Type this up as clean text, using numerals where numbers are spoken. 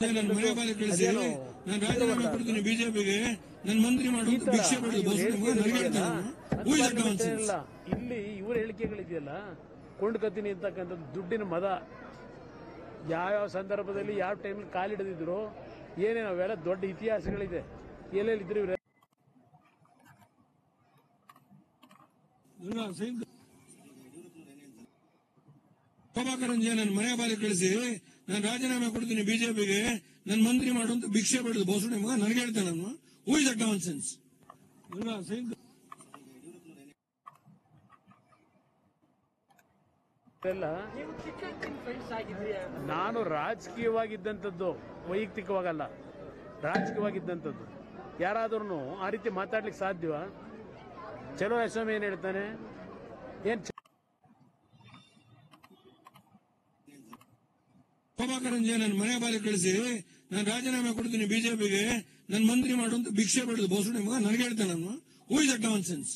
ನನ್ನ ಮನೆ ಬಾರಿ ಕಳಿಸಿ ನಾನು ರಾಜೀನಾಮೆ ಕೊಡ್ತೀನಿ ಬಿಜೆಪಿಗೆ ನನ್ನ ಮಂತ್ರಿ ಮಾಡುವಂತ ಭಿಕ್ಷೆ ಬೇಡದು ಇಲ್ಲಿ ಇವರ ಹೇಳಿಕೆಗಳಿದೆಯಲ್ಲ ಕೊಂಡ್ಕತ್ತೀನಿ ಅಂತಕ್ಕಂಥದ್ದು ದುಡ್ಡಿನ ಮದ ಯಾವ ಸಂದರ್ಭದಲ್ಲಿ ಯಾವ ಟೈಮಲ್ಲಿ ಕಾಲಿಡದಿದ್ರು ಏನೇನು ಅವೆಲ್ಲ ದೊಡ್ಡ ಇತಿಹಾಸಗಳಿದೆ ಎಲ್ಲೆಲ್ಲಿದ್ರು ಇವ್ರೆ ಪ್ರಭಾಕರಂಜಿ ನನ್ನ ಮನೆ ಬಾರಿ ಕಳಿಸಿ ನಾನು ರಾಜೀನಾಮೆ ಕೊಡ್ತೀನಿ ಬಿಜೆಪಿಗೆ ನನ್ನ ಮಂತ್ರಿ ಮಾಡುವಂತ ಭಿಕ್ಷೆ ಬೇಡದು ಬೋಸಣೆ ಮಗ ನನಗೆ ಹೇಳ್ತೇನೆ ನಾನು who is a common sense ನಾನು ರಾಜಕೀಯವಾಗಿದ್ದಂಥದ್ದು ವೈಯಕ್ತಿಕವಾಗಲ್ಲ ರಾಜಕೀಯವಾಗಿದ್ದಂಥದ್ದು ಯಾರಾದ್ರೂ ಆ ರೀತಿ ಮಾತಾಡ್ಲಿಕ್ಕೆ ಸಾಧ್ಯವಾ ಚಲೋ ಯಶೋಮಿ ಏನ್ ಹೇಳ್ತಾನೆ ಏನ್ ಪ್ರಭಾಕರಂಜಿ ನನ್ನ ಮನೆ ಬಾರಿ ಕಳಿಸಿ ನಾನು ರಾಜೀನಾಮೆ ಕೊಡ್ತೀನಿ ಬಿಜೆಪಿಗೆ ನನ್ನ ಮಂತ್ರಿ ಮಾಡುವಂತ ಭಿಕ್ಷೆ ಬೇಡದು ಬೋಸಣೆ ಮಗ ನನಗೆ ಹೇಳ್ತೇನೆ ನಾನು who is a common sense